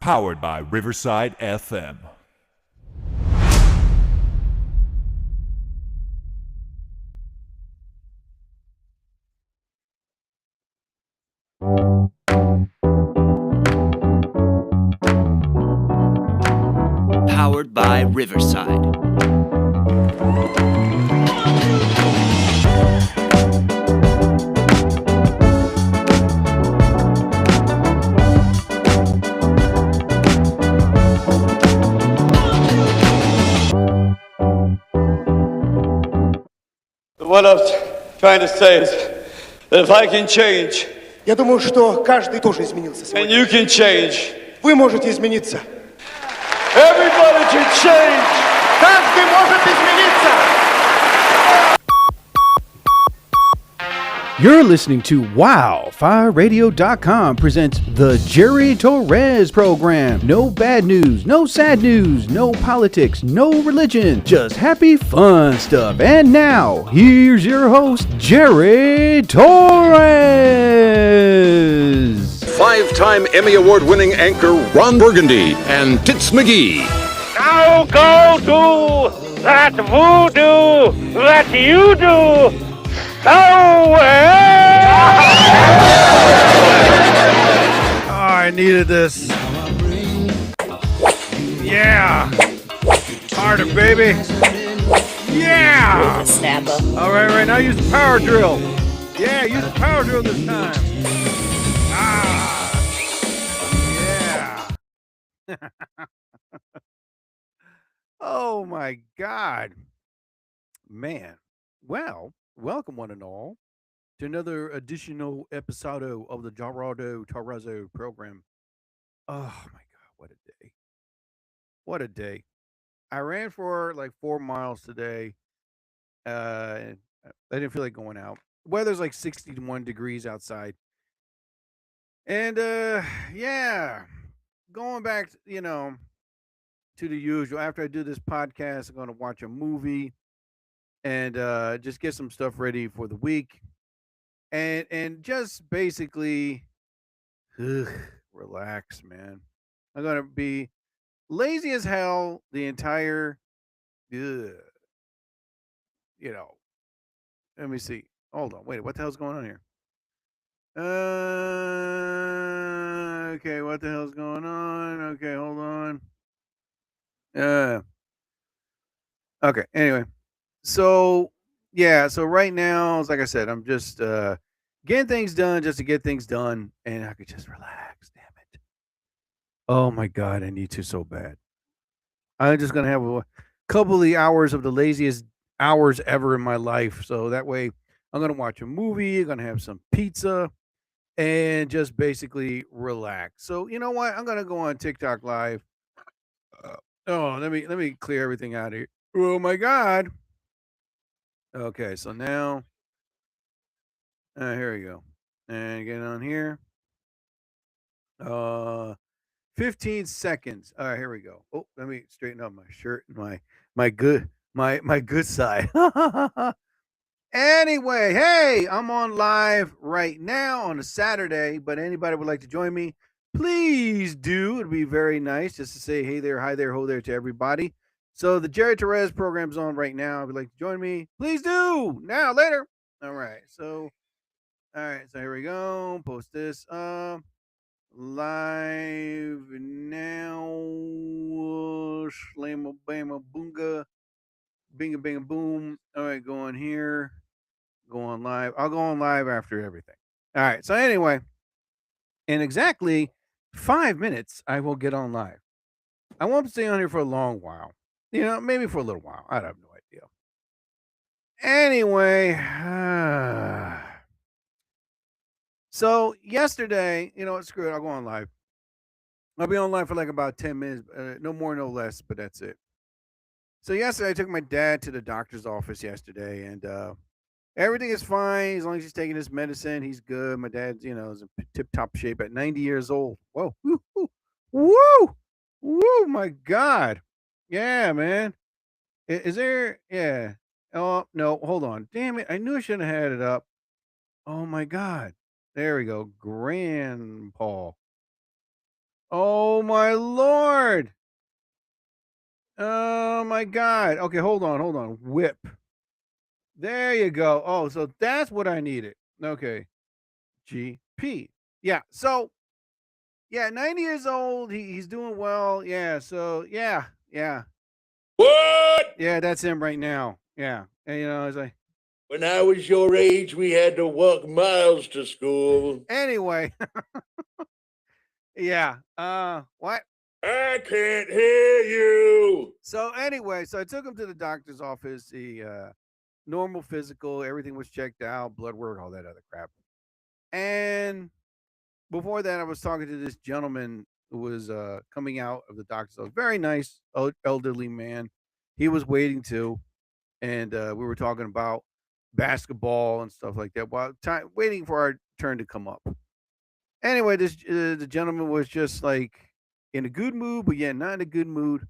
Powered by Riverside FM. Powered by Riverside. What I was trying to say is that if I can change, Я думаю, что каждый тоже изменился and сегодня. you can change, Вы можете измениться. everybody can change. Каждый может измениться. You're listening to WildFireRadio.com presents the Jerry Torres program. No bad news, no sad news, no politics, no religion, just happy fun stuff. And now, here's your host, Jerry Torres. Five-time Emmy Award-winning anchor Ron Burgundy and Tits McGee. Now go do that voodoo that you do so well. Oh, I needed this. Yeah. Harder, baby. Yeah. Snapper. All right, now use the power drill. Yeah, use the power drill this time. Yeah. Oh my God. Man. Well, welcome one and all to another additional episode of the Gerardo Torrezo program. Oh my God, what a day. What a day. I ran for like 4 miles today. I didn't feel like going out. Weather's like 61 degrees outside. And yeah, going back, to the usual. After I do this podcast, I'm going to watch a movie and just get some stuff ready for the week. And just basically relax, man. I'm going to be lazy as hell the entire let me see. Hold on. Wait, what the hell's going on here? Okay, what the hell's going on? Okay, hold on. Okay, anyway. So, yeah, so right now, like I said, I'm just getting things done just to get things done, and I could just relax, damn it. Oh my God, I need to so bad. I'm just going to have a couple of the hours of the laziest hours ever in my life. So that way, I'm going to watch a movie, I'm going to have some pizza, and just basically relax. So, you know what? I'm going to go on TikTok Live. Let me clear everything out here. Oh my God. Okay, so now, here we go. And get on here. 15 seconds. All right, here we go. Oh, let me straighten up my shirt and my good side. Anyway, hey, I'm on live right now on a Saturday, but anybody would like to join me, please do. It'd be very nice just to say hey there, hi there, ho there to everybody. So the Jerry Torres program's on right now. If you'd like to join me, please do. Now, later. All right. So here we go. Post this up. Live now. Slamma bama boonga. Binga binga boom. All right, go on here. Go on live. I'll go on live after everything. All right. So anyway, in exactly 5 minutes, I will get on live. I won't stay on here for a long while. Maybe for a little while. I have no idea. Anyway, so yesterday, screw it. I'll go on live. I'll be on live for like about 10 minutes, no more, no less, but that's it. So yesterday, I took my dad to the doctor's office yesterday, and everything is fine as long as he's taking his medicine. He's good. My dad's, is in tip-top shape at 90 years old. Whoa, woo, woo, woo, woo, my God. Yeah, man. Is there? Yeah. Oh, no, hold on. Damn it. I knew I shouldn't have had it up. Oh, my God. There we go. Grandpa. Oh my Lord. Oh my God. Okay, hold on. Whip. There you go. Oh, so that's what I needed. Okay. GP. Yeah. So, yeah, 90 years old. He's doing well. Yeah. So, yeah. Yeah. What? Yeah, that's him right now. Yeah. And, it's like, When I was your age, we had to walk miles to school. anyway. Yeah. What? I can't hear you. So, anyway, so I took him to the doctor's office. He, normal physical, everything was checked out, blood work, all that other crap. And before that, I was talking to this gentleman who was coming out of the doctor's office. Very nice elderly man. He was waiting too, and we were talking about basketball and stuff like that while waiting for our turn to come up. Anyway, this the gentleman was just like in a good mood, but yet not in a good mood.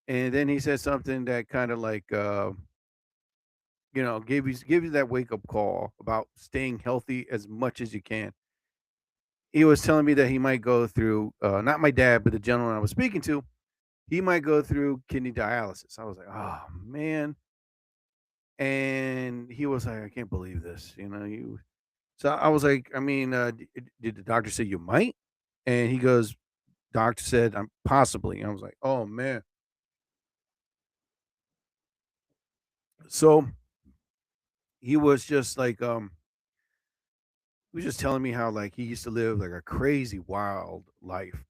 And then he said something that kind of like give you that wake up call about staying healthy as much as you can. He was telling me that he might go through not my dad, but the gentleman I was speaking to, he might go through kidney dialysis. I was like, oh man. And he was like, I can't believe this. You so I was like, I mean, did the doctor say you might? And he goes, doctor said I'm possibly. I was like, oh man. So he was just like, he was just telling me how like he used to live like a crazy wild life.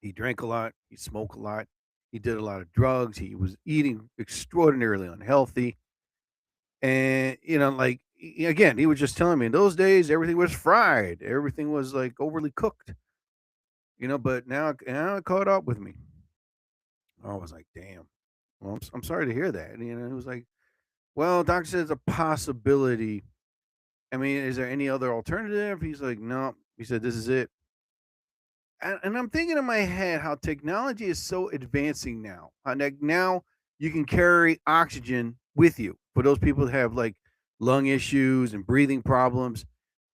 He drank a lot, he smoked a lot, he did a lot of drugs, he was eating extraordinarily unhealthy. And like again, he was just telling me in those days everything was fried, everything was like overly cooked, but now it caught up with me. I was like, damn. Well, I'm sorry to hear that. And, he was like, well, doctor says a possibility. I mean, is there any other alternative? He's like, no. He said, this is it. And I'm thinking in my head how technology is so advancing now. How like now you can carry oxygen with you for those people that have like lung issues and breathing problems.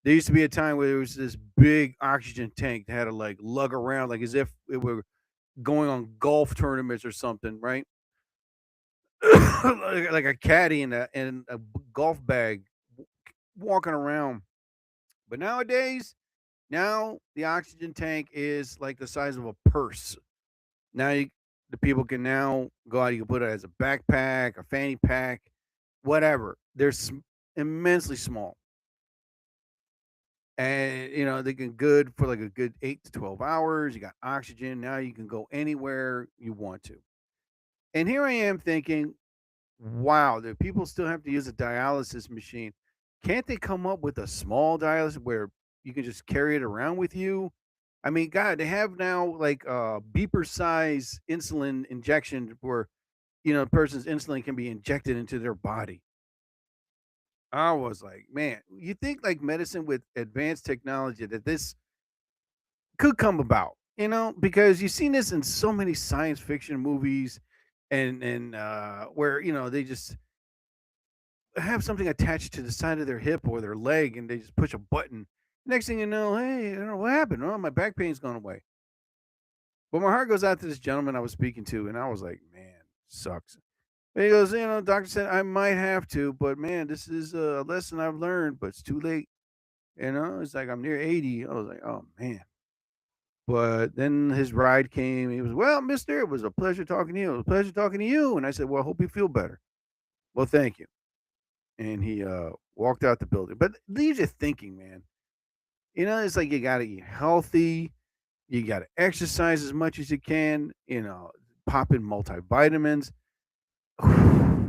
There used to be a time where there was this big oxygen tank that had to like lug around like as if it were going on golf tournaments or something, right? like a caddy in a golf bag walking around. But nowadays, now the oxygen tank is like the size of a purse. Now the people can now go out. You can put it as a backpack, a fanny pack, whatever. They're immensely small, and they can good for like a good 8 to 12 hours. You got oxygen. Now you can go anywhere you want to. And here I am thinking, wow, do people still have to use a dialysis machine? Can't they come up with a small dialysis where you can just carry it around with you? I mean, God, they have now like beeper size insulin injection where a person's insulin can be injected into their body. I was like, man, you think like medicine with advanced technology that this could come about, because you've seen this in so many science fiction movies and where they just have something attached to the side of their hip or their leg and they just push a button. Next thing you know, hey, I don't know what happened. Oh, my back pain's gone away. But my heart goes out to this gentleman I was speaking to, and I was like, man, sucks. And he goes, doctor said I might have to, but man, this is a lesson I've learned, but it's too late. It's like I'm near 80. I was like, oh man. But then his ride came. He was, well, mister, it was a pleasure talking to you. It was a pleasure talking to you. And I said, well, I hope you feel better. Well, thank you. And he walked out the building. But it leaves you thinking, man. It's like you got to eat healthy. You got to exercise as much as you can. Pop in multivitamins,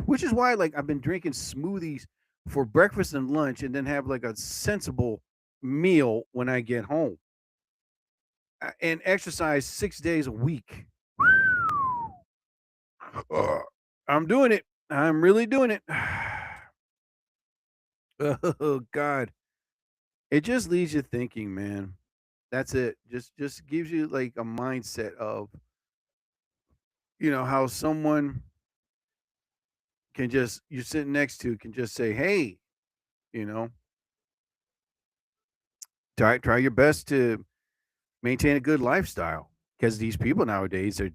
which is why, like, I've been drinking smoothies for breakfast and lunch, and then have like a sensible meal when I get home, and exercise 6 days a week. I'm doing it. I'm really doing it. Oh God. It just leaves you thinking, man. That's it. Just gives you like a mindset of, how someone can just you're sitting next to can just say, "Hey, you know, try your best to maintain a good lifestyle because these people nowadays are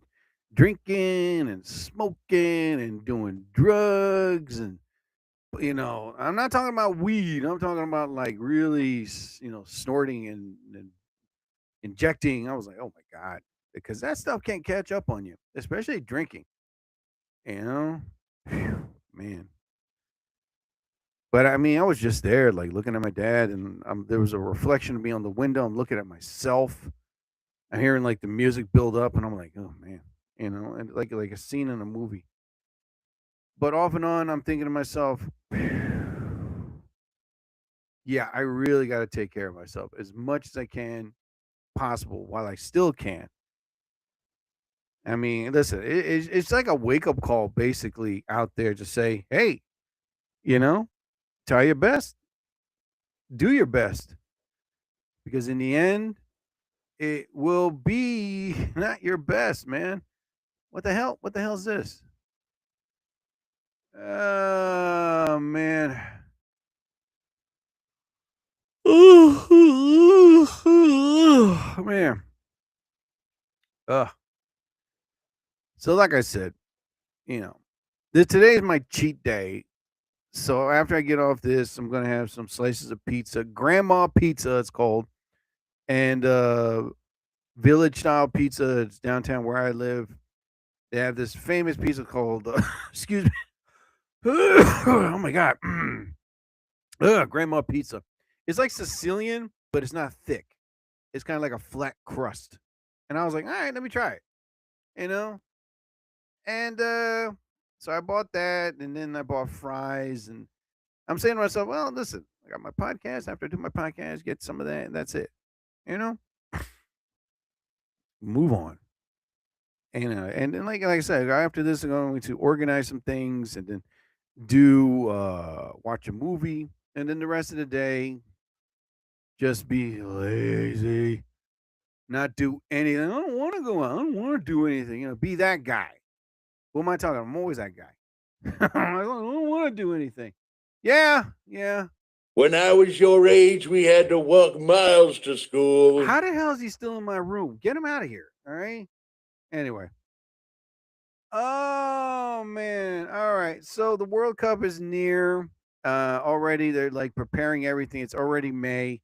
drinking and smoking and doing drugs and I'm not talking about weed. I'm talking about like really, snorting and injecting. I was like, oh my God, because that stuff can't catch up on you, especially drinking, you know? Phew, man. But I mean, I was just there, like looking at my dad, and there was a reflection of me on the window. I'm looking at myself. I'm hearing like the music build up, and I'm like, oh man, and like a scene in a movie. But off and on, I'm thinking to myself, yeah, I really got to take care of myself as much as I can possible while I still can. I mean, listen, it's like a wake up call basically out there to say, hey, you know, try your best, do your best, because in the end, it will be not your best, man. What the hell? What the hell is this? Oh, man. Man. Ugh. So, like I said, today's my cheat day. So after I get off this, I'm gonna have some slices of pizza, grandma pizza, it's called, and village style pizza. It's downtown where I live. They have this famous pizza called, excuse me, oh my god, grandma pizza. It's like Sicilian, but it's not thick. It's kind of like a flat crust. And I was like, all right, let me try it. You know, and so I bought that, and then I bought fries, and I'm saying to myself, well, listen, I got my podcast. After I do my podcast, get some of that, and that's it. You know, move on. And then like I said, after this, I'm going to organize some things, and then do watch a movie, and then the rest of the day just be lazy, not do anything. I don't want to go out. I don't want to do anything. Be that guy. Who am I talking? I'm always that guy. I don't want to do anything. Yeah, yeah. When I was your age, we had to walk miles to school. How the hell is he still in my room? Get him out of here. All right. Anyway. Oh man. All right. So the World Cup is near. Already they're like preparing everything. It's already May.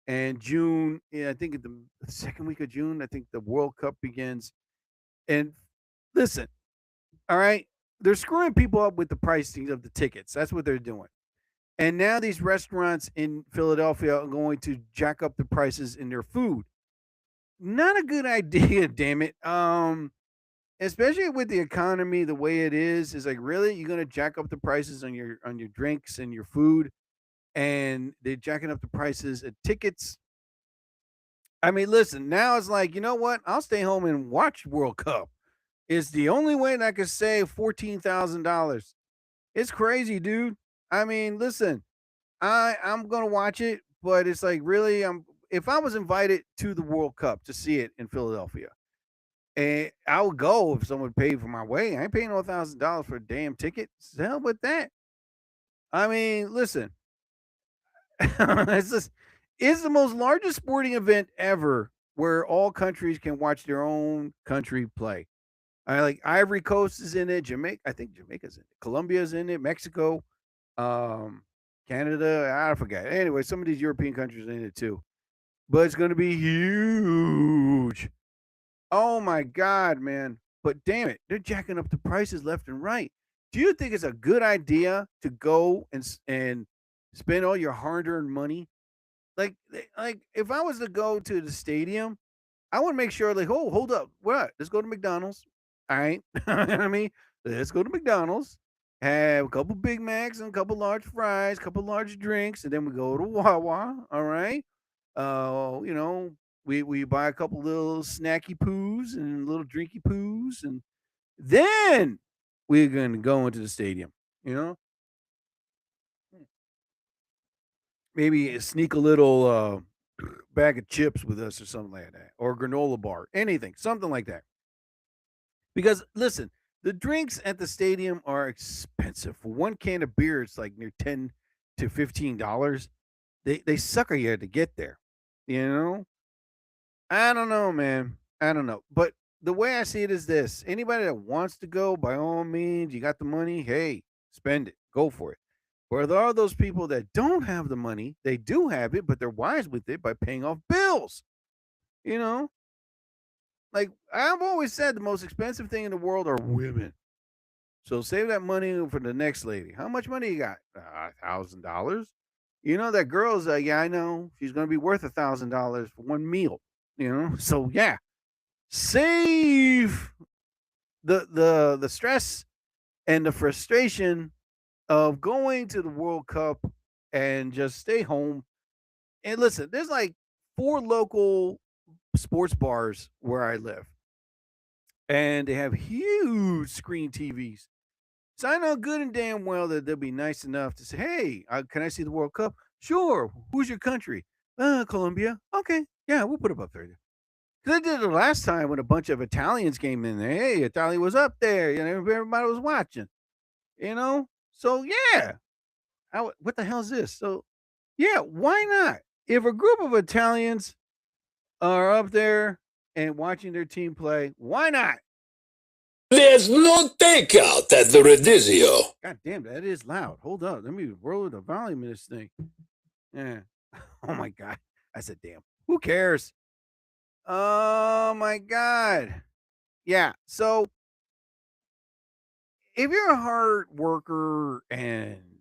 And June, yeah, I think the second week of June, I think the World Cup begins. And listen, all right, they're screwing people up with the pricing of the tickets. That's what they're doing. And now these restaurants in Philadelphia are going to jack up the prices in their food. Not a good idea, damn it. Especially with the economy the way it is like really you're gonna jack up the prices on your drinks and your food, and they're jacking up the prices of tickets. I mean, listen, now it's like, you know what? I'll stay home and watch World Cup. It's the only way that I could save $14,000. It's crazy, dude. I mean, listen, I'm gonna watch it, but it's like really, if I was invited to the World Cup to see it in Philadelphia, and I would go if someone paid for my way. I ain't paying no $1,000 for a damn ticket. The hell with that. I mean, listen, it's the most largest sporting event ever where all countries can watch their own country play. I like Ivory Coast is in it, Jamaica. I think Jamaica's in it. Colombia's in it, Mexico, um, Canada. I forget. Anyway, some of these European countries are in it too. But it's going to be huge. Oh my God, man! But damn it, they're jacking up the prices left and right. Do you think it's a good idea to go and spend all your hard-earned money? Like if I was to go to the stadium, I would make sure like, oh, hold up, what? Let's go to McDonald's. All right, I mean, let's go to McDonald's, have a couple Big Macs and a couple large fries, a couple large drinks, and then we go to Wawa. All right, you know, we buy a couple little snacky poos and little drinky poos, and then we're gonna go into the stadium. You know, maybe sneak a little bag of chips with us or something like that, or a granola bar, anything, something like that. Because listen, the drinks at the stadium are expensive. For one can of beer, it's like near $10 to $15. They sucker you to get there. You know, I don't know, man. I don't know. But the way I see it is this: anybody that wants to go, by all means, you got the money, hey, spend it, go for it. But there are those people that don't have the money. They do have it, but they're wise with it by paying off bills. You know, like I've always said, the most expensive thing in the world are women. So save that money for the next lady. How much money you got? $1,000. You know that girl's. Yeah, I know. She's going to be worth $1,000 for one meal. You know, so yeah, save the stress and the frustration of going to the World Cup and just stay home. And listen, there's like 4 local sports bars where I live, and they have huge screen TVs. So I know good and damn well that they'll be nice enough to say, "Hey, can I see the World Cup?" Sure. Who's your country? Colombia. Okay, yeah, we'll put them up there. 'Cause they did it last time when a bunch of Italians came in there. Hey, Italy was up there. You know, everybody was watching. You know, so yeah. What the hell is this? So yeah, why not? If a group of Italians are up there and watching their team play, why not? There's no takeout at the Radizio. God damn, that is loud. Hold up. Let me roll the volume of this thing. Yeah. Oh my God. I said, damn. Who cares? Oh my God. Yeah. So if you're a hard worker and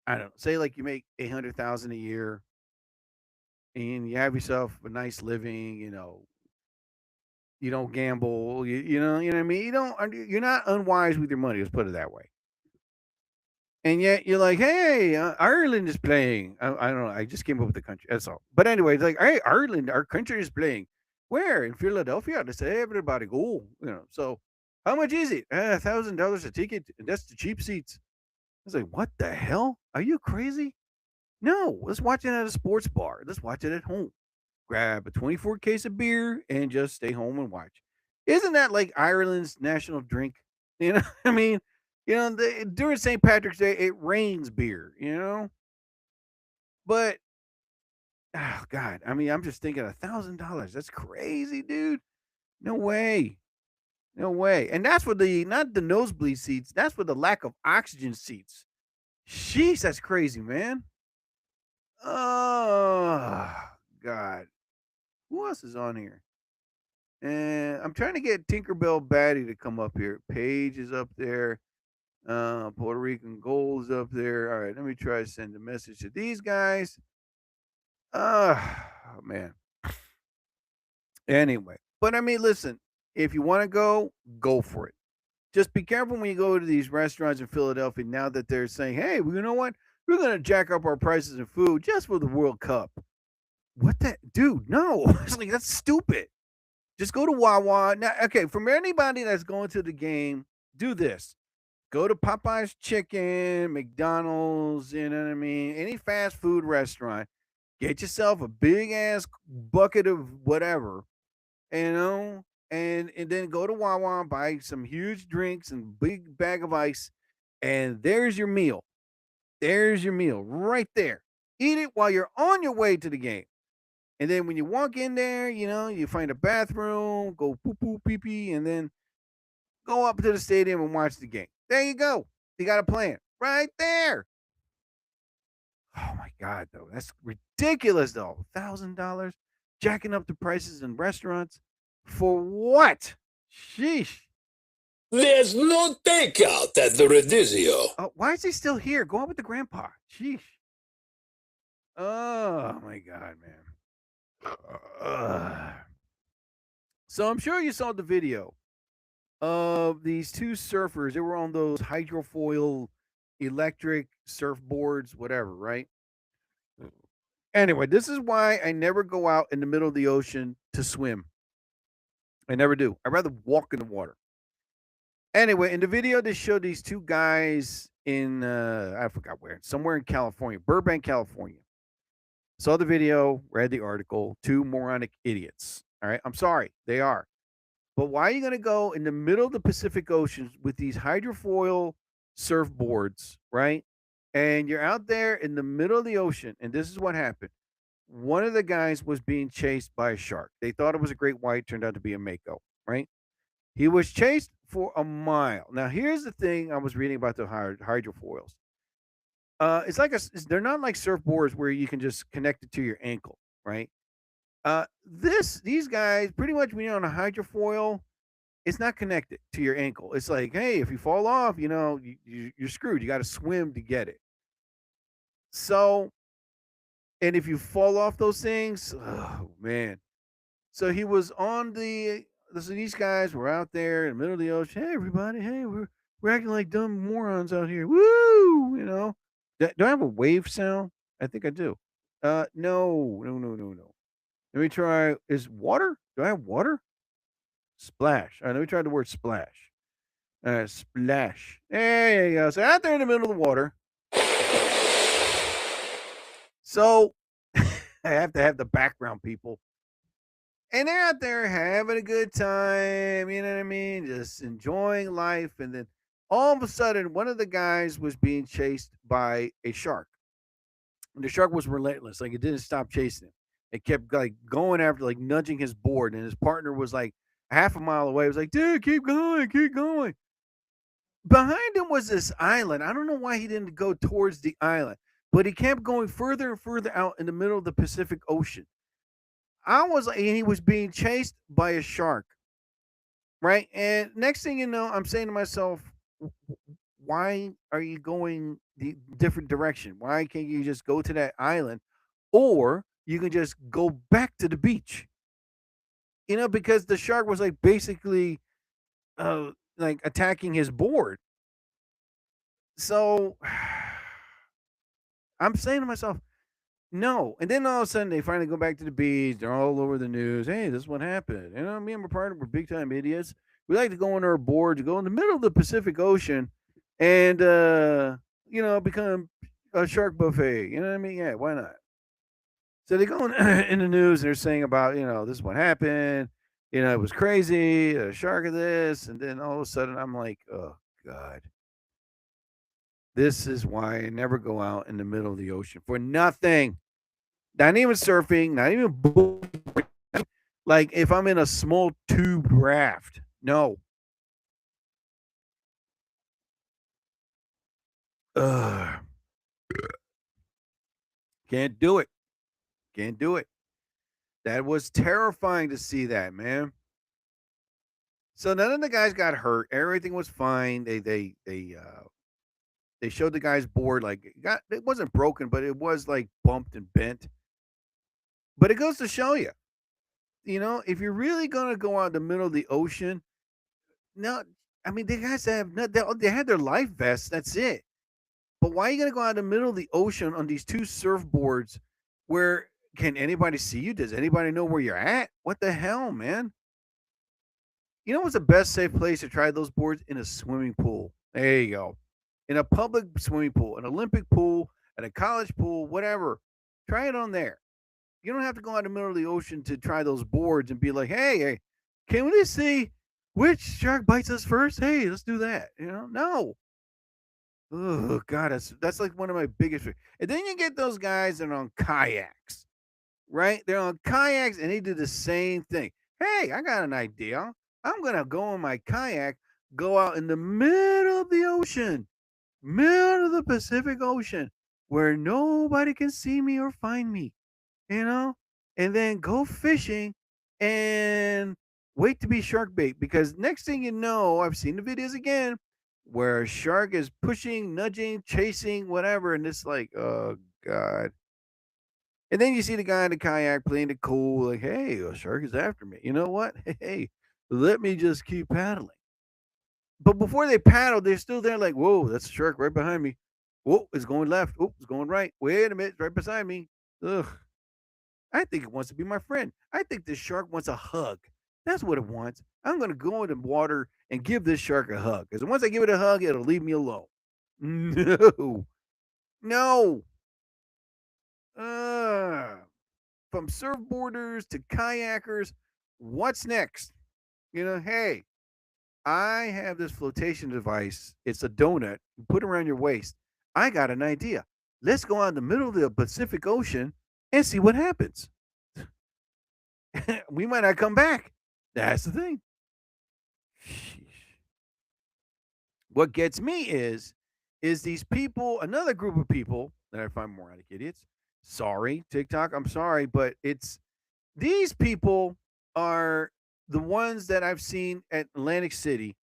I don't know, say like you make 800,000 a year and you have yourself a nice living, you don't gamble, you know what I mean? You're not unwise with your money, let's put it that way. And yet you're like, hey, Ireland is playing. I don't know. I just came up with the country. That's all. But anyway, it's like, hey, Ireland, our country is playing. Where? In Philadelphia. They say, hey, everybody go. So how much is it? $1,000 a ticket. And that's the cheap seats. I was like, what the hell? Are you crazy? No, let's watch it at a sports bar. Let's watch it at home. Grab a 24 case of beer and just stay home and watch. Isn't that like Ireland's national drink? You know, I mean, during St. Patrick's Day, it rains beer. But, oh, God, I mean, I'm just thinking $1,000. That's crazy, dude. No way. No way. And that's for not the nosebleed seats. That's for the lack of oxygen seats. Sheesh, that's crazy, man. Oh, God. Who else is on here? And I'm trying to get Tinkerbell Batty to come up here. Paige is up there. Puerto Rican Gold is up there. All right, let me try to send a message to these guys. Oh, man. Anyway, but I mean, listen, if you want to go for it. Just be careful when you go to these restaurants in Philadelphia now that they're saying, hey, well, you know what? We're going to jack up our prices of food just for the World Cup. What the? Dude, no. It's like, that's stupid. Just go to Wawa. Now, okay, from anybody that's going to the game, do this. Go to Popeye's Chicken, McDonald's, you know what I mean? Any fast food restaurant. Get yourself a big ass bucket of whatever, and then go to Wawa, buy some huge drinks and big bag of ice, and there's your meal. There's your meal right there. Eat it while you're on your way to the game. And then when you walk in there, you find a bathroom, go poo poo pee pee, and then go up to the stadium and watch the game. There you go. You got a plan right there. Oh my God, though. That's ridiculous, though. $1,000 jacking up the prices in restaurants for what? Sheesh. There's no takeout at the Radizio. Oh, why is he still here? Go out with the grandpa. Sheesh. Oh my God, man. So I'm sure you saw the video of these 2 surfers. They were on those hydrofoil electric surfboards, whatever, right? Anyway, this is why I never go out in the middle of the ocean to swim. I never do. I'd rather walk in the water. Anyway, in the video, they showed these 2 guys in, I forgot where, somewhere in California, Burbank, California. Saw the video, read the article, 2 moronic idiots. All right. I'm sorry. They are. But why are you going to go in the middle of the Pacific Ocean with these hydrofoil surfboards, right? And you're out there in the middle of the ocean, and this is what happened. one of the guys was being chased by a shark. They thought it was a great white, turned out to be a mako, right? He was chased for a mile. Now, here's the thing I was reading about the hydrofoils. It's like they're not like surfboards where you can just connect it to your ankle, right? These guys pretty much when you're on a hydrofoil, it's not connected to your ankle. It's like, hey, if you fall off, you're screwed. You got to swim to get it. So, and if you fall off those things, oh man. So he was on so these guys were out there in the middle of the ocean. Hey, everybody. Hey, we're acting like dumb morons out here. Woo! Do I have a wave sound? I think I do. No. Let me try. Is water? Do I have water? Splash. All right, let me try the word splash. Splash. There you go. So out there in the middle of the water. So I have to have the background people. And they're out there having a good time, you know what I mean? Just enjoying life. And then all of a sudden, one of the guys was being chased by a shark. And the shark was relentless. Like it didn't stop chasing him. It kept like going after, like nudging his board. And his partner was like half a mile away. It was like, dude, keep going, keep going. Behind him was this island. I don't know why he didn't go towards the island, but he kept going further and further out in the middle of the Pacific Ocean. And he was being chased by a shark, right? And next thing you know, I'm saying to myself, why are you going the different direction? Why can't you just go to that island, or you can just go back to the beach? Because the shark was like basically, like attacking his board. So I'm saying to myself, no. And then all of a sudden they finally go back to the beach. They're all over the news. Hey, this is what happened. Me and my partner were big time idiots. We like to go on our board to go in the middle of the Pacific Ocean and become a shark buffet. You know what I mean? Yeah, why not? So they go in the news and they're saying about, this is what happened. It was crazy, a shark of this, and then all of a sudden I'm like, oh God. This is why I never go out in the middle of the ocean for nothing. Not even surfing, not even like if I'm in a small tube raft. No. Can't do it. Can't do it. That was terrifying to see that, man. So none of the guys got hurt. Everything was fine. They showed the guy's board like it wasn't broken, but it was like bumped and bent. But it goes to show you, if you're really gonna go out in the middle of the ocean, no, I mean the guys they had their life vests. That's it. But why are you gonna go out in the middle of the ocean on these two surfboards? Where can anybody see you? Does anybody know where you're at? What the hell, man? What's the best safe place to try those boards? In a swimming pool. There you go. In a public swimming pool, an Olympic pool, at a college pool, whatever. Try it on there. You don't have to go out in the middle of the ocean to try those boards and be like, hey, can we just see which shark bites us first? Hey, let's do that. No. Oh, God, that's like one of my biggest. And then you get those guys that are on kayaks, right? They're on kayaks and they do the same thing. Hey, I got an idea. I'm going to go on my kayak, go out in the middle of the ocean. Middle of the Pacific Ocean where nobody can see me or find me, and then go fishing and wait to be shark bait, because next thing you know, I've seen the videos again where a shark is pushing, nudging, chasing, whatever, and it's like, oh God. And then you see the guy in the kayak playing it cool, like, hey, a shark is after me. You know what? Hey, let me just keep paddling. But before they paddle, they're still there like, whoa, that's a shark right behind me. Whoa, it's going left. Oh, it's going right. Wait a minute, it's right beside me. Ugh. I think it wants to be my friend. I think this shark wants a hug. That's what it wants. I'm going to go in the water and give this shark a hug. Because once I give it a hug, it'll leave me alone. No. No. From surfboarders to kayakers, what's next? Hey, I have this flotation device. It's a donut. You put it around your waist. I got an idea. Let's go out in the middle of the Pacific Ocean and see what happens. We might not come back. That's the thing. Sheesh. What gets me is these people, another group of people that I find moronic idiots. Sorry, TikTok. I'm sorry, but it's these people are the ones that I've seen at Atlantic City.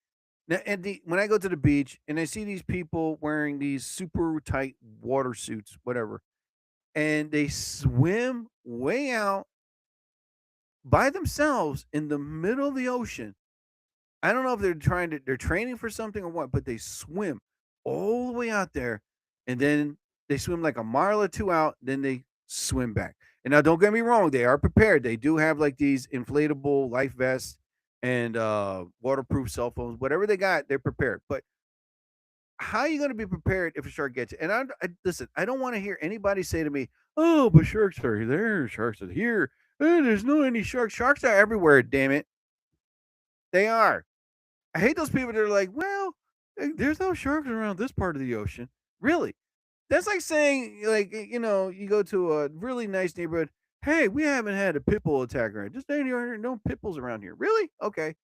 Now, when I go to the beach and I see these people wearing these super tight water suits, whatever, and they swim way out by themselves in the middle of the ocean. I don't know if they're training for something or what, but they swim all the way out there and then they swim like a mile or two out, then they swim back. And now don't get me wrong, they are prepared. They do have like these inflatable life vests and waterproof cell phones, whatever they got, they're prepared. But how are you going to be prepared if a shark gets you? And listen, I don't want to hear anybody say to me, "Oh, but sharks are there, sharks are here. There's no any sharks. Sharks are everywhere. Damn it, they are." I hate those people that are like, "Well, there's no sharks around this part of the ocean." Really? That's like saying, like, you go to a really nice neighborhood. Hey, we haven't had a pit bull attack around. Just no pit bulls around here. Really? Okay.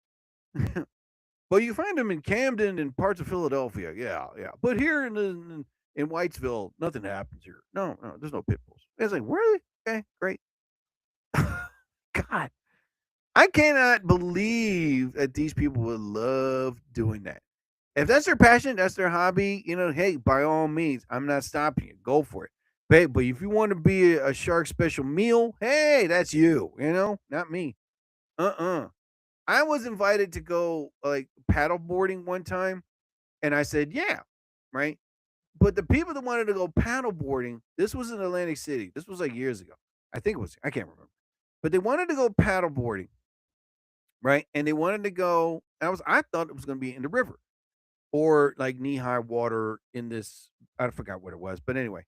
Well, you find them in Camden and parts of Philadelphia. Yeah, yeah. But here in Whitesville, nothing happens here. No, no, there's no pit bulls. It's like, really? Okay, great. God, I cannot believe that these people would love doing that. If that's their passion, that's their hobby, hey, by all means, I'm not stopping you. Go for it. But if you want to be a shark special meal, hey, that's you, not me. Uh-uh. I was invited to go like paddle boarding one time, and I said, yeah, right. But the people that wanted to go paddle boarding, this was in Atlantic City. This was like years ago. I think it was, I can't remember. But they wanted to go paddle boarding, right? And they wanted to go, I thought it was going to be in the river or like knee high water in this, I forgot what it was. But anyway,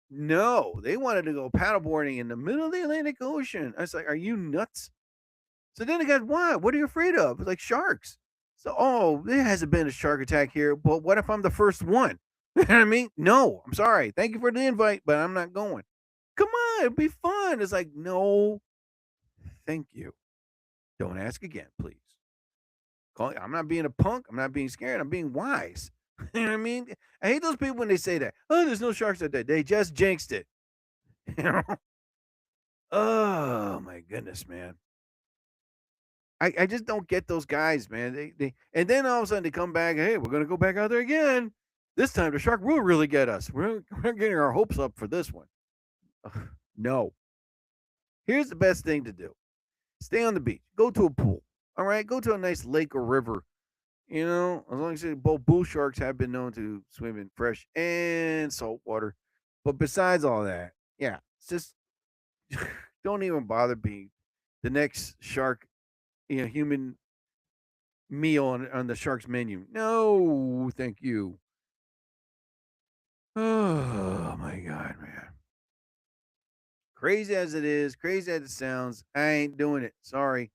no, they wanted to go paddle boarding in the middle of the Atlantic Ocean. I was like, are you nuts? So then I got, why? What are you afraid of? It's like sharks. So, oh, there hasn't been a shark attack here. But what if I'm the first one? You know what I mean? No, I'm sorry. Thank you for the invite, but I'm not going. Come on, it'd be fun. It's like, no, thank you. Don't ask again, please. I'm not being a punk. I'm not being scared. I'm being wise. You know what I mean? I hate those people when they say that. Oh, there's no sharks out there. They just jinxed it. You know? Oh my goodness, man. I just don't get those guys, man. They and then all of a sudden they come back. Hey, we're gonna go back out there again. This time the shark will really get us. We're getting our hopes up for this one. Ugh, no. Here's the best thing to do. Stay on the beach. Go to a pool. All right. Go to a nice lake or river. As long as both bull sharks have been known to swim in fresh and salt water. But besides all that, yeah, it's just don't even bother being the next shark, human meal on the shark's menu. No, thank you. Oh my God, man. Crazy as it is, crazy as it sounds, I ain't doing it. Sorry.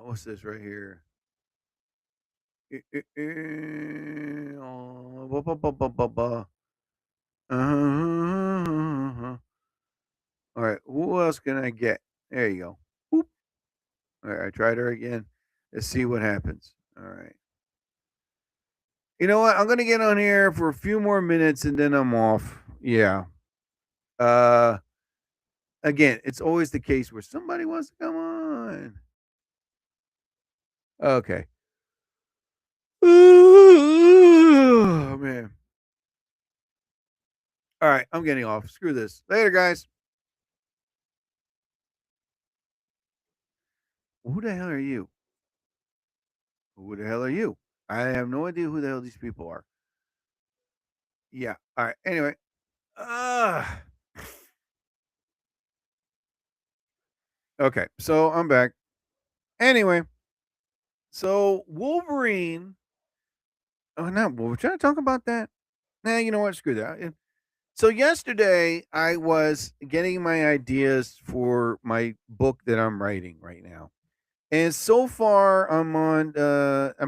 What's this right here? Oh, ba, ba, ba, ba, ba, ba. Uh-huh. All right, who else can I get? There you go. Boop. All right, I tried her again. Let's see what happens. All right. You know what? I'm gonna get on here for a few more minutes and then I'm off. Yeah. Uh Again, it's always the case where somebody wants to come on. Okay. Oh man. All right, I'm getting off. Screw this. Later, guys. Who the hell are you? Who the hell are you? I have no idea who the hell these people are. Yeah. All right. Anyway. Uh okay. So I'm back. Anyway, so Wolverine. Oh no, we're trying to talk about that. Nah, you know what? Screw that. So yesterday I was getting my ideas for my book that I'm writing right now. And so far I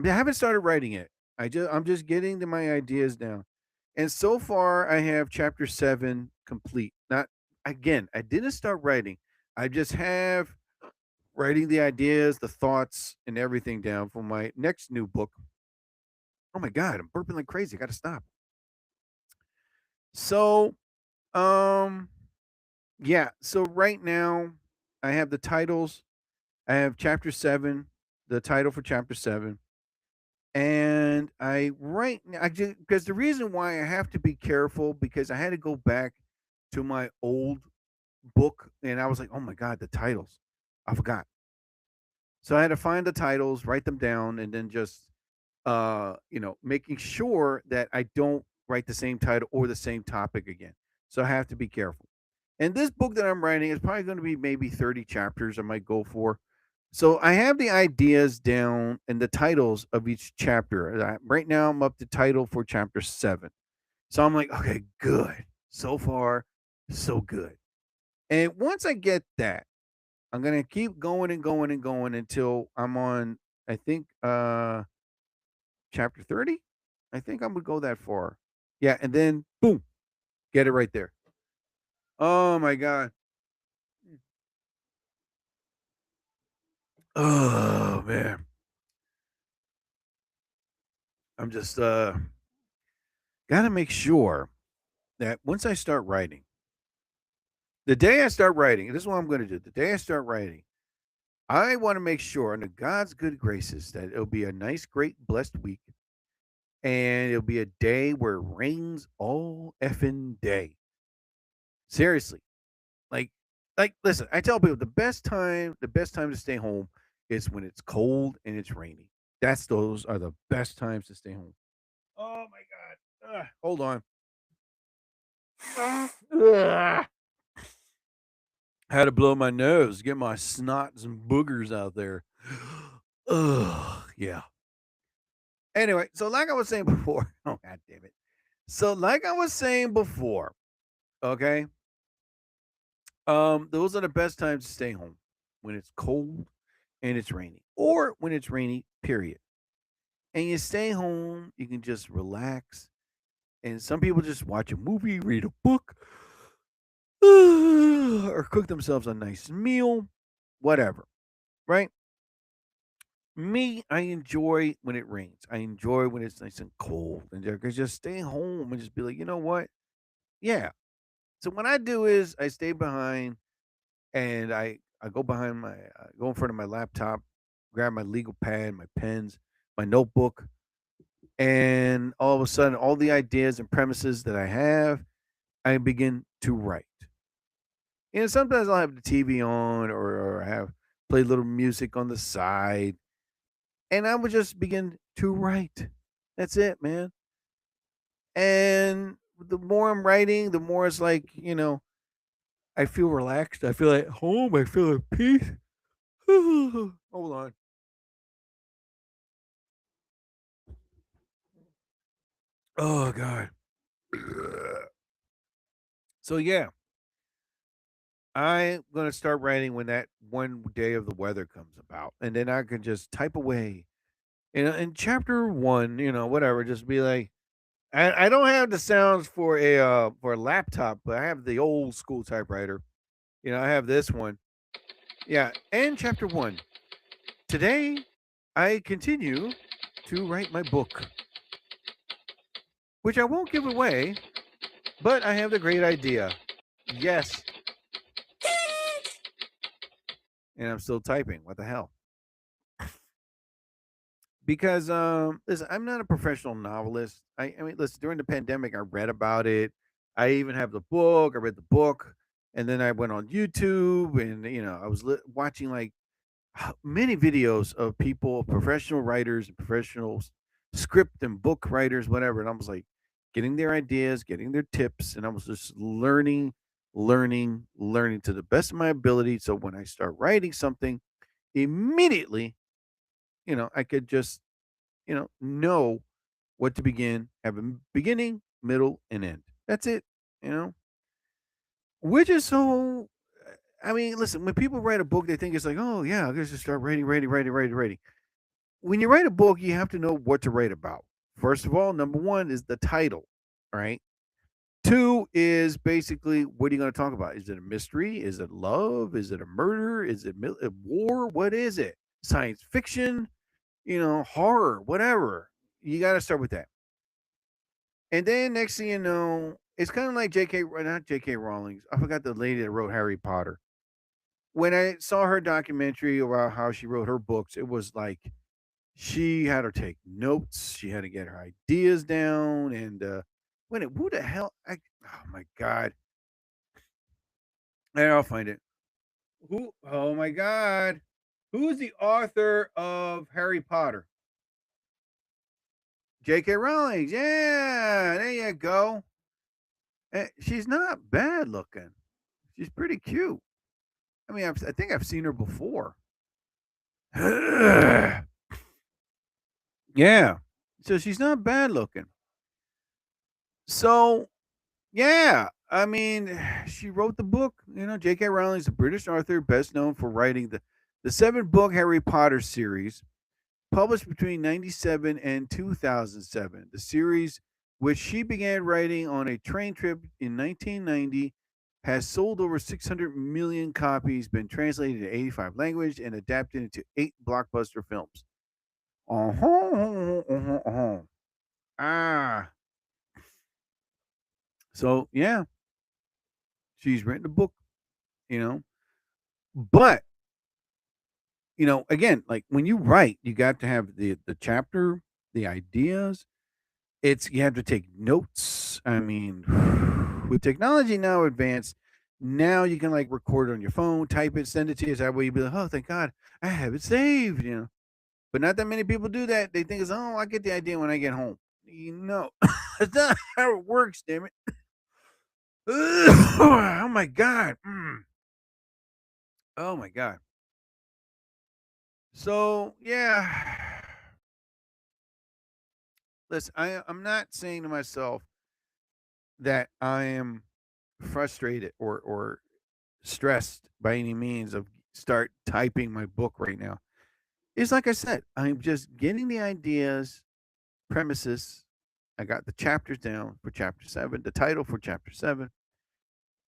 haven't started writing it. I'm just getting my ideas down. And so far, I have chapter 7 complete. Not again, I didn't start writing. I just have writing the ideas, the thoughts, and everything down for my next new book. Oh my God, I'm burping like crazy. I got to stop. So, um, yeah. So right now, I have the titles. I have chapter 7, the title for chapter 7. And I right now, I just because the reason why I have to be careful because I had to go back to my old book and I was like, oh my God, the titles. I forgot. So I had to find the titles, write them down, and then just making sure that I don't write the same title or the same topic again. So I have to be careful. And this book that I'm writing is probably going to be maybe 30 chapters I might go for. So I have the ideas down and the titles of each chapter. Right now I'm up to title for chapter 7. So I'm like, okay, good. So far, so good. And once I get that, I'm gonna keep going and going and going until I'm on, I think, chapter 30. I think I'm gonna go that far. Yeah, and then boom, get it right there. Oh my God. Oh man. I'm just gotta make sure that once I start writing, the day I start writing, this is what I'm gonna do. The day I start writing, I want to make sure under God's good graces that it'll be a nice, great, blessed week. And it'll be a day where it rains all effing day. Seriously. Like listen, I tell people the best time to stay home is when it's cold and it's rainy. Those are the best times to stay home. Oh my God. Hold on. Ugh. Had to blow my nose, get my snots and boogers out there. Ugh, yeah. Anyway, so like I was saying before, oh God damn it. So like I was saying before, okay, those are the best times to stay home when it's cold and it's rainy, or when it's rainy, period. And you stay home, you can just relax. And some people just watch a movie, read a book, or cook themselves a nice meal, whatever, right? Me, I enjoy when it rains. I enjoy when it's nice and cold, and I can just stay home and just be like, you know what? Yeah. So what I do is I stay behind, and I go behind go in front of my laptop, grab my legal pad, my pens, my notebook, and all of a sudden, all the ideas and premises that I have, I begin to write. And sometimes I'll have the TV on, or I have play a little music on the side, and I would just begin to write. That's it, man. And the more I'm writing, the more it's like, I feel relaxed. I feel at home. I feel at peace. Hold on. Oh God. So yeah, I'm gonna start writing when that one day of the weather comes about, and then I can just type away. In chapter one, whatever, just be like, I don't have the sounds for a laptop, but I have the old school typewriter. I have this one. Yeah, and chapter one. Today, I continue to write my book, which I won't give away, but I have the great idea. Yes, and I'm still typing. What the hell? Because listen, I'm not a professional novelist. I mean, listen, during the pandemic, I read about it. I even have the book. I read the book, and then I went on YouTube, and I was watching like many videos of people, professional writers, and professional script and book writers, whatever. And I was like getting their ideas, getting their tips, and I was just learning, learning, learning to the best of my ability. So when I start writing something, immediately, I could just, know what to begin, have a beginning, middle, and end. That's it, you know, which is so. I mean, listen, when people write a book, they think it's like, oh, yeah, I guess just start writing, writing, writing, writing, writing. When you write a book, you have to know what to write about. First of all, number one is the title. right? 2 is basically, what are you going to talk about? Is it a mystery? Is it love? Is it a murder? Is it a war? What is it? Science fiction? Horror, whatever. You got to start with that. And then next thing you know, it's kind of like not J.K. Rowling. I forgot the lady that wrote Harry Potter. When I saw her documentary about how she wrote her books, it was like she had to take notes. She had to get her ideas down. And who the hell? Oh my God. I'll find it. Who? Oh my God. Who is the author of Harry Potter? J.K. Rowling. Yeah, there you go. She's not bad looking. She's pretty cute. I mean, I think I've seen her before. Yeah. So she's not bad looking. So, yeah. I mean, she wrote the book. J.K. Rowling is a British author best known for writing the 7-book Harry Potter series, published between 97 and 2007. The series, which she began writing on a train trip in 1990, has sold over 600 million copies, been translated to 85 languages, and adapted into 8 blockbuster films. Ah. So, yeah, she's written a book, but, again, like when you write, you got to have the chapter, the ideas. You have to take notes. I mean, with technology now advanced, now you can like record it on your phone, type it, send it to you. That way you'll be like, oh, thank God, I have it saved, But not that many people do that. They think it's, oh, I get the idea when I get home. That's not how it works, damn it. Oh my God. Oh my God. So, yeah. Listen, I'm not saying to myself that I am frustrated or stressed by any means of start typing my book right now. It's like I said, I'm just getting the ideas, premises. I got the chapters down for chapter 7, the title for chapter 7.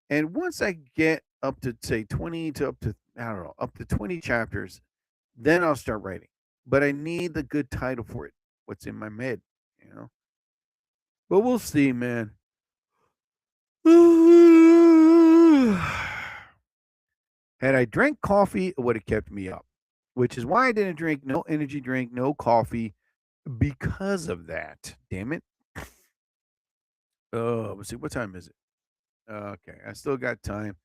And once I get up to say 20 to up to, I don't know, up to 20 chapters, then I'll start writing. But I need the good title for it. What's in my head, But we'll see, man. Had I drank coffee, it would have kept me up, which is why I didn't drink no energy drink, no coffee, because of that. Damn it. Oh, let's see. What time is it? Okay, I still got time.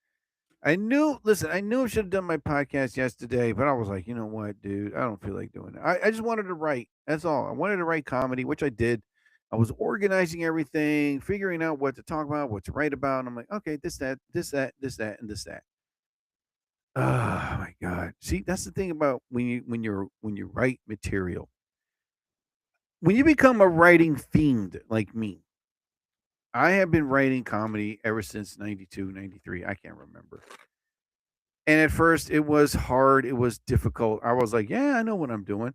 I knew I should have done my podcast yesterday, but I was like, you know what, dude? I don't feel like doing it. I just wanted to write. That's all. I wanted to write comedy, which I did. I was organizing everything, figuring out what to talk about, what to write about. And I'm like, okay, this, that, this, that, this, that, and this, that. Oh my God. See, that's the thing about when you write material. When you become a writing fiend like me, I have been writing comedy ever since 92, 93. I can't remember. And at first it was hard, it was difficult. I was like, yeah, I know what I'm doing.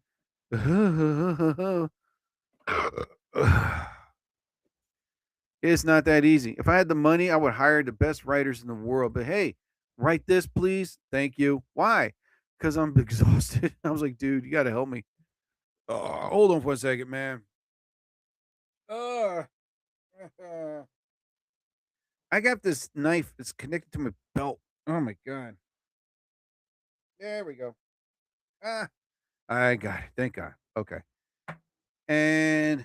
It's not that easy. If I had the money, I would hire the best writers in the world. But hey, write this, please. Thank you. Why? Because I'm exhausted. I was like, dude, you got to help me. Hold on for a second, man. I got this knife. It's connected to my belt. Oh my God. There we go. I got it. Thank God. Okay. And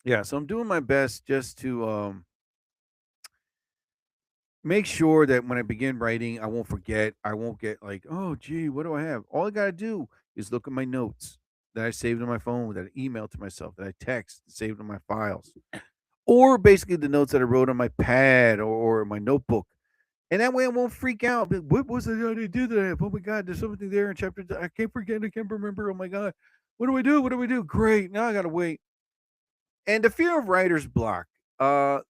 yeah, so I'm doing my best just to make sure that when I begin writing, I won't forget. I won't get like, oh, gee, what do I have? All I got to do is look at my notes that I saved on my phone, that I emailed to myself, that I text, saved on my files, or basically the notes that I wrote on my pad or my notebook. And that way I won't freak out. What was the idea that I have? Oh my God, there's something there in chapter. I can't forget. I can't remember. Oh my God. What do I do? What do we do? Great. Now I got to wait. And the fear of writer's block. Do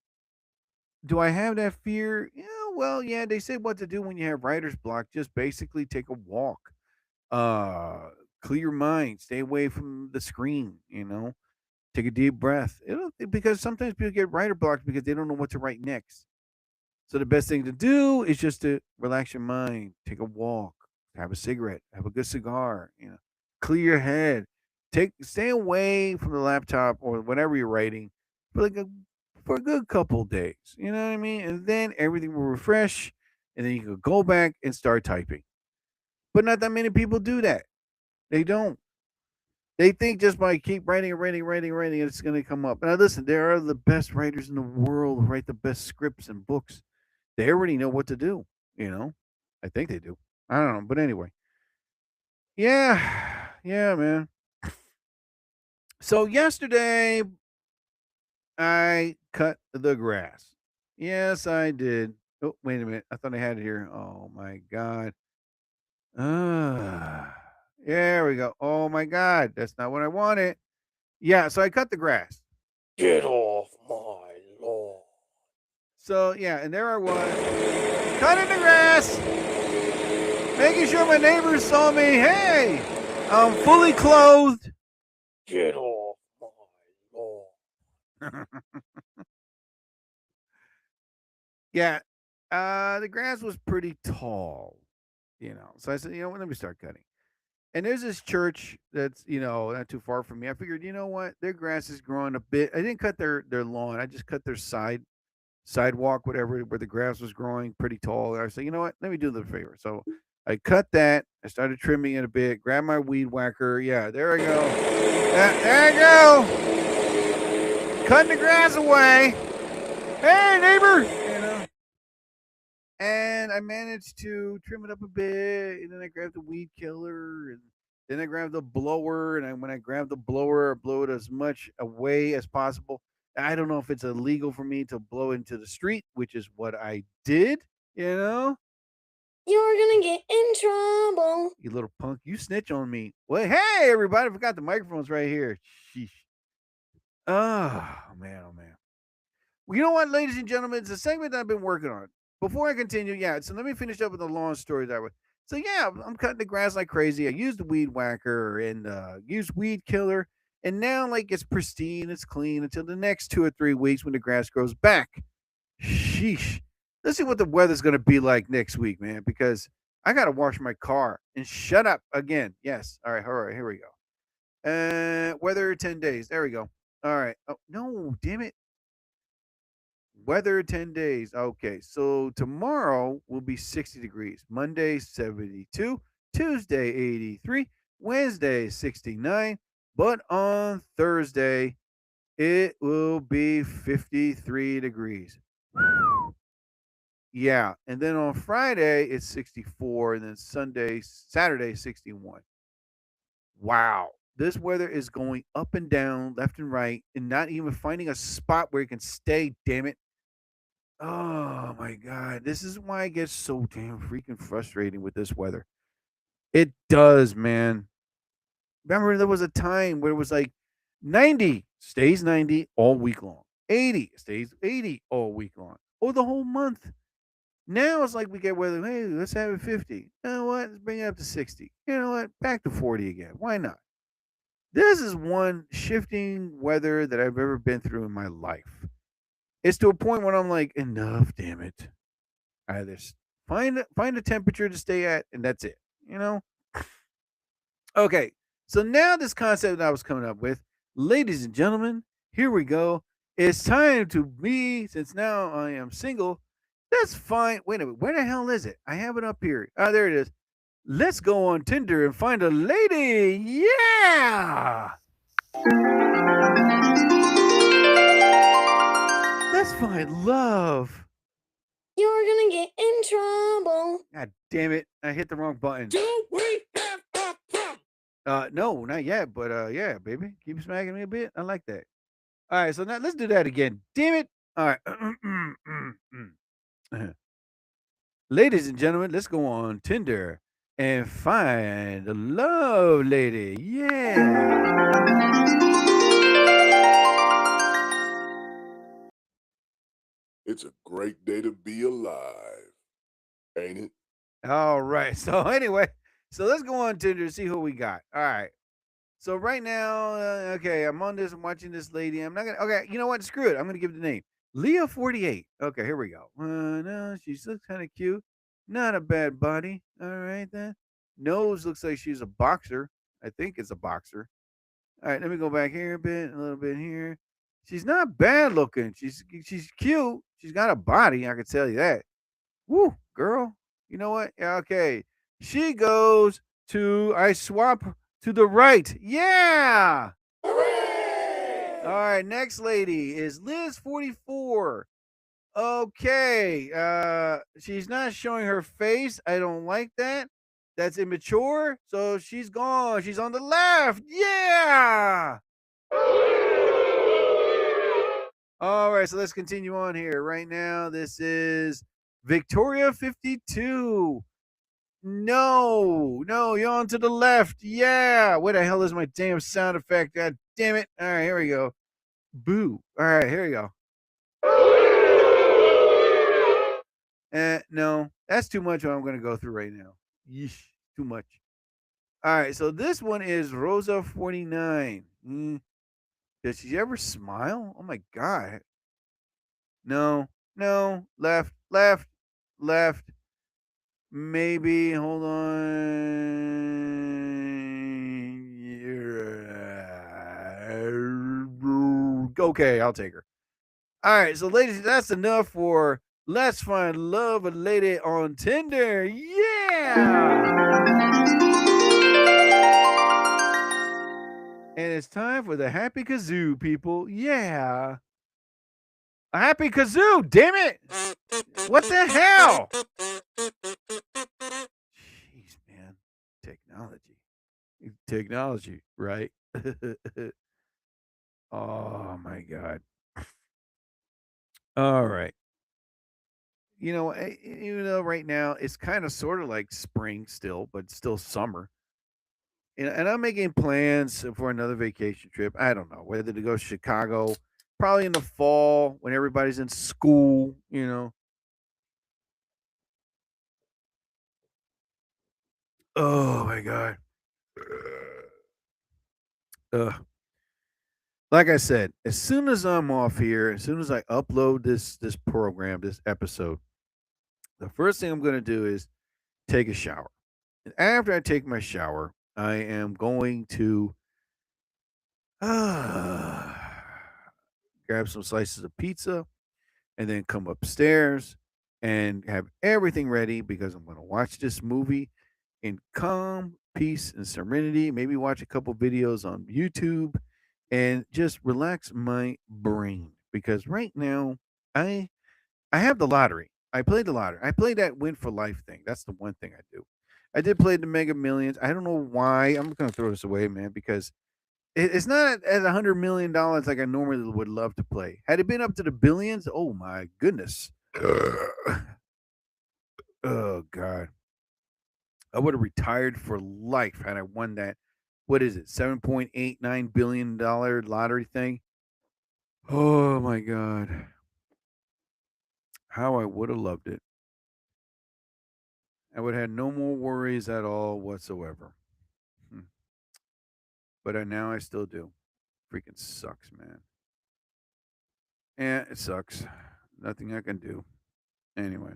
I have that fear? Yeah, well, yeah, they say what to do when you have writer's block. Just basically take a walk. clear your mind, stay away from the screen, take a deep breath. Because sometimes people get writer blocks because they don't know what to write next. So the best thing to do is just to relax your mind, take a walk, have a cigarette, have a good cigar, clear your head. Stay away from the laptop or whatever you're writing for a good couple days. You know what I mean? And then everything will refresh, and then you can go back and start typing. But not that many people do that. They don't. They think just by keep writing, it's going to come up. And listen, there are the best writers in the world who write the best scripts and books. They already know what to do. I think they do. I don't know, but anyway, yeah, man. So yesterday, I cut the grass. Yes, I did. Oh, wait a minute. I thought I had it here. Oh my God. There we go. Oh my God. That's not what I wanted. Yeah, so I cut the grass. Get off my lawn. So yeah, and there I was, cutting the grass, making sure my neighbors saw me. Hey, I'm fully clothed. Get off my lawn. Yeah, the grass was pretty tall, So I said, what, let me start cutting. And there's this church that's, not too far from me. I figured, you know what, their grass is growing a bit. I didn't cut their lawn. I just cut their sidewalk, whatever, where the grass was growing pretty tall. And I said, you know what, let me do the favor. So I cut that. I started trimming it a bit, grabbed my weed whacker. Yeah, there I go. There I go. Cutting the grass away. Hey, neighbor. And I managed to trim it up a bit. And then I grabbed the weed killer. And then I grabbed the blower. And when I grabbed the blower, I blow it as much away as possible. I don't know if it's illegal for me to blow into the street, which is what I did, You're gonna get in trouble. You little punk. You snitch on me. Well, hey, everybody. I forgot the microphone's right here. Sheesh. Oh, man. Well, you know what, ladies and gentlemen? It's a segment that I've been working on. Before I continue, so let me finish up with the long story that way. So, yeah, I'm cutting the grass like crazy. I used the weed whacker and used weed killer. And now, it's pristine, it's clean until the next 2 or 3 weeks when the grass grows back. Sheesh. Let's see what the weather's going to be like next week, man, because I got to wash my car. And shut up again. Yes. All right, here we go. Weather 10 days. There we go. All right. Oh, no, damn it. Weather 10 days. Okay, so tomorrow will be 60 degrees. Monday, 72. Tuesday, 83. Wednesday, 69. But on Thursday, it will be 53 degrees. Yeah. And then on Friday, it's 64. And then Saturday, 61. Wow. This weather is going up and down, left and right, and not even finding a spot where it can stay, damn it. Oh, my God. This is why I get so damn freaking frustrating with this weather. It does, man. Remember, there was a time where it was 90 stays 90 all week long. 80 stays 80 all week long. Or the whole month. Now it's we get weather. Hey, let's have it 50. You know what? Let's bring it up to 60. You know what? Back to 40 again. Why not? This is one shifting weather that I've ever been through in my life. It's to a point where I'm enough, damn it. Either find a temperature to stay at, and that's it. Okay, so now this concept that I was coming up with, ladies and gentlemen, here we go. It's time to be, since now I am single, let's find, wait a minute, where the hell is it? I have it up here. Oh, there it is. Let's go on Tinder and find a lady. Yeah! Let's find love. You're gonna get in trouble. God damn it. I hit the wrong button. Do we have a problem? No, not yet, but yeah, baby. Keep smacking me a bit. I like that. All right, so now let's do that again. Damn it. All right. Ladies and gentlemen, let's go on Tinder and find a love lady. Yeah. It's a great day to be alive, ain't it? All right. So anyway, So let's go on Tinder and see who we got. All right. So right now, okay, I'm on this. I'm watching this lady. I'm not gonna. Okay, you know what? Screw it. I'm gonna give it the name Leah 48. Okay, here we go. No, she looks kind of cute. Not a bad body. All right then. Nose looks like she's a boxer. I think it's a boxer. All right, let me go back here a bit, a little bit here. She's not bad looking. She's cute. She's got a body. I can tell you that. Woo, girl. You know what? Yeah, okay. She goes to. I swap to the right. Yeah. All right, next lady is Liz 44. Okay. She's not showing her face. I don't like that. That's immature. So she's gone. She's on the left. Yeah. All right, so let's continue on here. Right now, this is Victoria 52. No, you're on to the left. Yeah. Where the hell is my damn sound effect? God damn it. All right, here we go. Boo. All right, here we go. No, that's too much what I'm going to go through right now. Yeesh, too much. All right, so this one is Rosa 49. Does she ever smile? Oh my God. No, left. Maybe, hold on. Okay, I'll take her. All right, so ladies, that's enough for Let's Find Love a Lady on Tinder. Yeah! And it's time for the Happy Kazoo, people. Yeah. A happy kazoo, damn it! What the hell? Jeez, man. Technology, right? Oh my God. All right. You know, right now it's kind of sort of like spring still, but still summer. And I'm making plans for another vacation trip. I don't know whether to go to Chicago, probably in the fall when everybody's in school, Oh my God. Like I said, as soon as I'm off here, as soon as I upload this program, this episode, the first thing I'm going to do is take a shower. And after I take my shower, I am going to grab some slices of pizza and then come upstairs and have everything ready because I'm going to watch this movie in calm, peace, and serenity. Maybe watch a couple videos on YouTube and just relax my brain because right now I have the lottery. I played the lottery. I played that Win for Life thing. That's the one thing I do. I did play the Mega Millions. I don't know why. I'm going to throw this away, man, because it's not at $100 million like I normally would love to play. Had it been up to the billions, oh my goodness. Oh God. I would have retired for life had I won that. What is it? $7.89 billion lottery thing. Oh my God. How I would have loved it. I would have had no more worries at all whatsoever. But now I still do. Freaking sucks, man. Yeah, it sucks. Nothing I can do. Anyway.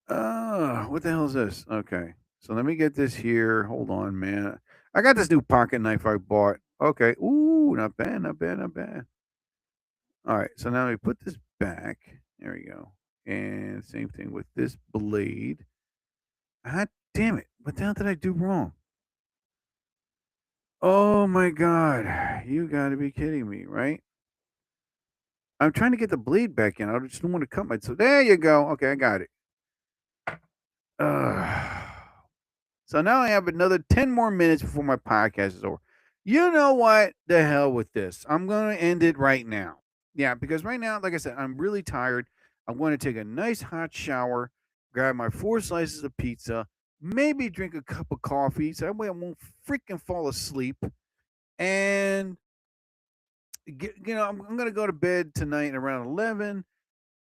What the hell is this? Okay. So let me get this here. Hold on, man. I got this new pocket knife I bought. Okay. Ooh, not bad. All right. So now we put this back. There we go. And same thing with this blade. God damn it. What the hell did I do wrong? Oh my God. You got to be kidding me, right? I'm trying to get the blade back in. I just don't want to cut my. So there you go. Okay, I got it. So now I have another 10 more minutes before my podcast is over. You know what? The hell with this. I'm going to end it right now. Yeah, because right now, like I said, I'm really tired. I'm going to take a nice hot shower, grab my 4 slices of pizza, maybe drink a cup of coffee so that way I won't freaking fall asleep. And, I'm going to go to bed tonight around 11.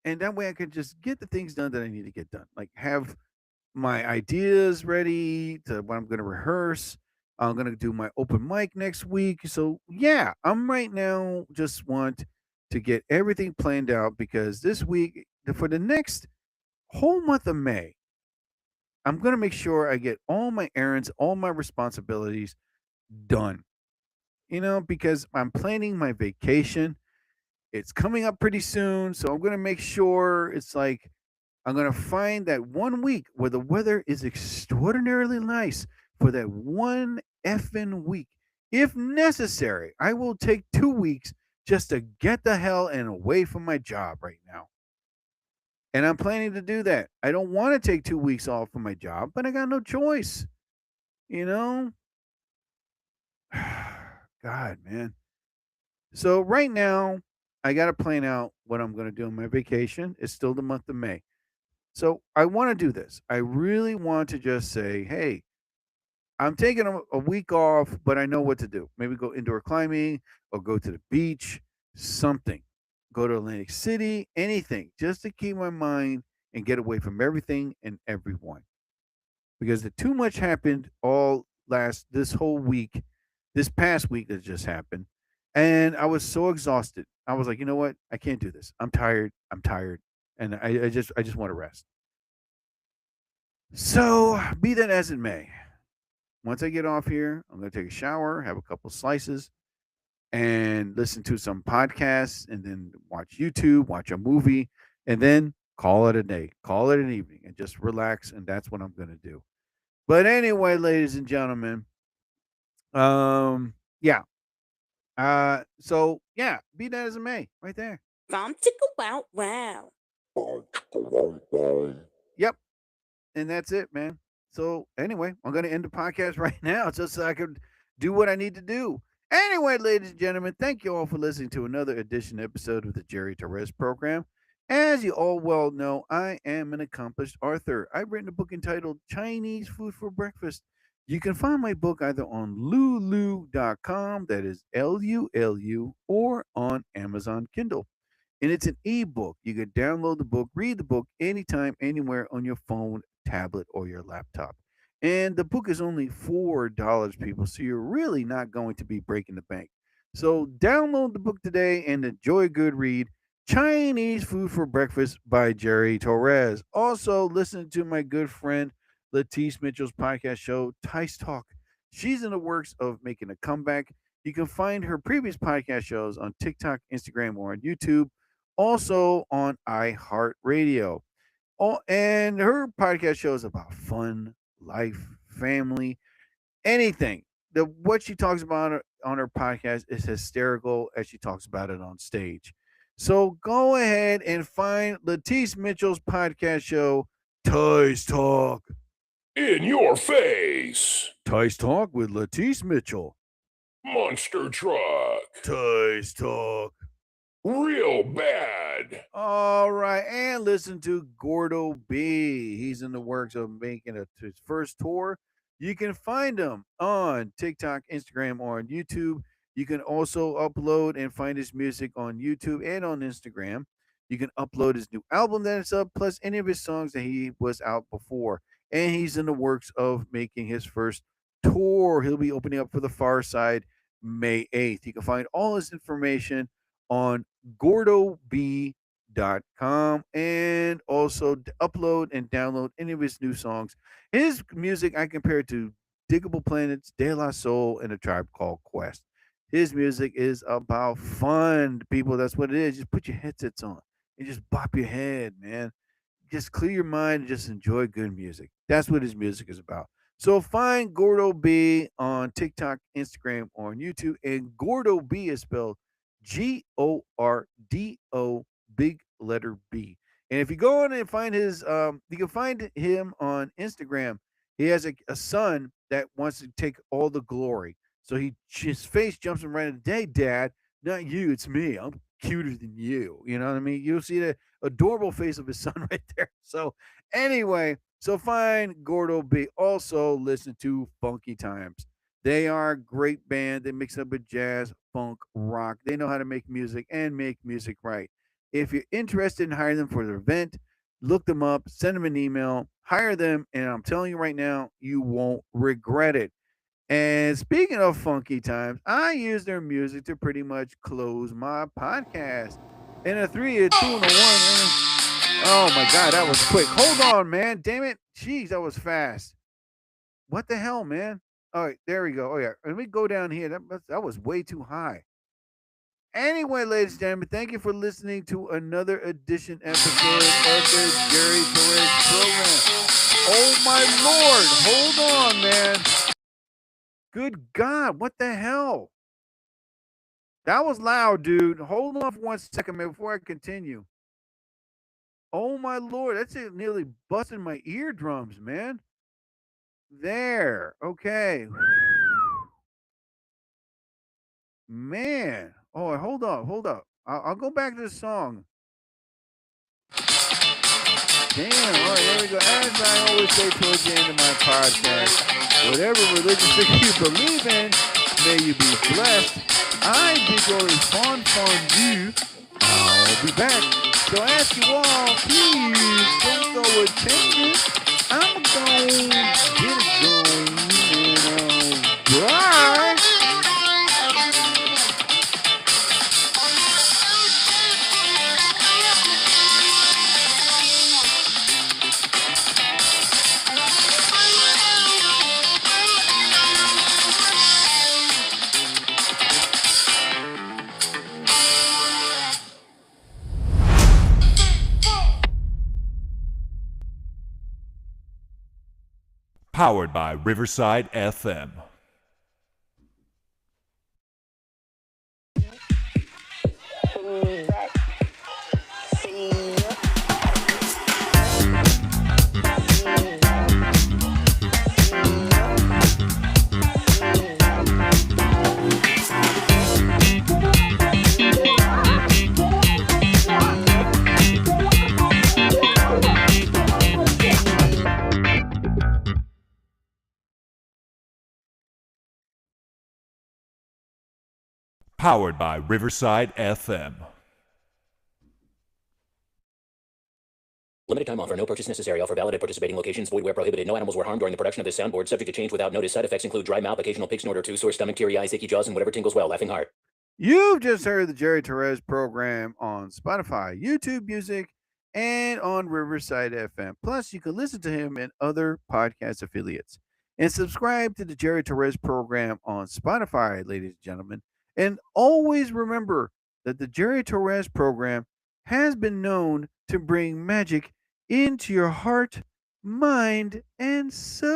And that way I can just get the things done that I need to get done. Like have my ideas ready to what I'm going to rehearse. I'm going to do my open mic next week. So, yeah, I'm right now just want to get everything planned out because this week, for the next whole month of May, I'm going to make sure I get all my errands, all my responsibilities done. Because I'm planning my vacation. It's coming up pretty soon. So I'm going to make sure it's like I'm going to find that 1 week where the weather is extraordinarily nice for that one effing week. If necessary, I will take 2 weeks just to get the hell and away from my job right now. And I'm planning to do that. I don't want to take 2 weeks off from my job, but I got no choice. You know? God, man. So right now, I got to plan out what I'm going to do on my vacation. It's still the month of May. So I want to do this. I really want to just say, hey, I'm taking a week off, but I know what to do. Maybe go indoor climbing or go to the beach, something. Go to Atlantic City, anything, just to keep my mind and get away from everything and everyone. Because the too much happened this whole week, this past week that just happened. And I was so exhausted. I was like, you know what? I can't do this. I'm tired. I'm tired. And I just want to rest. So be that as it may. Once I get off here, I'm gonna take a shower, have a couple slices, and listen to some podcasts, and then watch YouTube, watch a movie, and then call it a day, call it an evening, and just relax. And that's what I'm gonna do. But anyway, ladies and gentlemen, yeah. So yeah, be that as it may, right there. Vom ticka wow wow. Yep. And that's it, man. So anyway, I'm gonna end the podcast right now just so I can do what I need to do. Anyway, ladies and gentlemen, thank you all for listening to another edition episode of the Jerry Torres program. As you all well know, I am an accomplished author. I've written a book entitled Chinese Food for Breakfast. You can find my book either on lulu.com, that is LULU, or on Amazon Kindle. And it's an ebook. You can download the book, read the book anytime, anywhere on your phone, tablet, or your laptop. And the book is only $4, people. So you're really not going to be breaking the bank. So download the book today and enjoy a good read. Chinese Food for Breakfast by Jerry Torres. Also, listen to my good friend Latice Mitchell's podcast show, Tice Talk. She's in the works of making a comeback. You can find her previous podcast shows on TikTok, Instagram, or on YouTube. Also on iHeartRadio. And her podcast show is about fun, life, family, anything. What she talks about on her podcast is hysterical as she talks about it on stage. So go ahead and find Latice Mitchell's podcast show, Tice Talk. In your face. Tice Talk with Latice Mitchell. Monster truck. Tice Talk. Real bad. All right, and listen to Gordo B. He's in the works of making his first tour. You can find him on TikTok, Instagram, or on YouTube. You can also upload and find his music on YouTube and on Instagram. You can upload his new album that is up, plus any of his songs that he was out before. And he's in the works of making his first tour. He'll be opening up for the Far Side May 8th. You can find all his information on gordob.com and also upload and download any of his new songs. His music I compare to Diggable Planets, De La Soul, and A Tribe Called Quest. His music is about fun, people. That's what it is. Just put your headsets on and just bop your head, man. Just clear your mind and just enjoy good music. That's what his music is about. So find Gordo B on TikTok, Instagram, or on YouTube. And Gordo B is spelled Gordo, big letter B. And if you go on and find his, you can find him on Instagram. He has a son that wants to take all the glory. So his face jumps him right in. Hey, Dad, not you, it's me. I'm cuter than you. You know what I mean? You'll see the adorable face of his son right there. So anyway, so find Gordo B. Also listen to Funky Times. They are a great band. They mix up with jazz, funk, rock. They know how to make music and make music right. If you're interested in hiring them for their event, look them up, send them an email, Hire them, and I'm telling you right now, you won't regret it. And speaking of funky times, I use their music to pretty much close my podcast. In a three, a two, and a one. Oh my God, that was quick. Hold on, man. Damn it. Jeez, that was fast. What the hell, man? All right, there we go. Oh yeah, let me go down here. That was way too high. Anyway, ladies and gentlemen, thank you for listening to another edition episode of the Jerry Torres program. Oh my Lord, hold on, man. Good God, what the hell? That was loud, dude. Hold on for 1 second, man, before I continue. Oh my Lord, that's it, nearly busting my eardrums, man. There, okay. Man. Oh, hold up. I'll go back to the song. Damn, all right, there we go. As I always say towards the end of my podcast, whatever religion you believe in, may you be blessed. I bid your fond fondue. I'll be back. So I ask you all, please don't go attending. I'm going to get it going. Bye. Powered by Riverside FM. Powered by Riverside FM. Limited time offer. No purchase necessary. Offer valid at participating locations. Void where prohibited. No animals were harmed during the production of this soundboard. Subject to change without notice. Side effects include dry mouth, occasional pig snort or two, sore stomach, teary eyes, achy jaws, and whatever tingles well. Laughing heart. You've just heard the Jerry Torres program on Spotify, YouTube Music, and on Riverside FM. Plus, you can listen to him in other podcast affiliates. And subscribe to the Jerry Torres program on Spotify, ladies and gentlemen. And always remember that the Jerry Torres program has been known to bring magic into your heart, mind, and soul.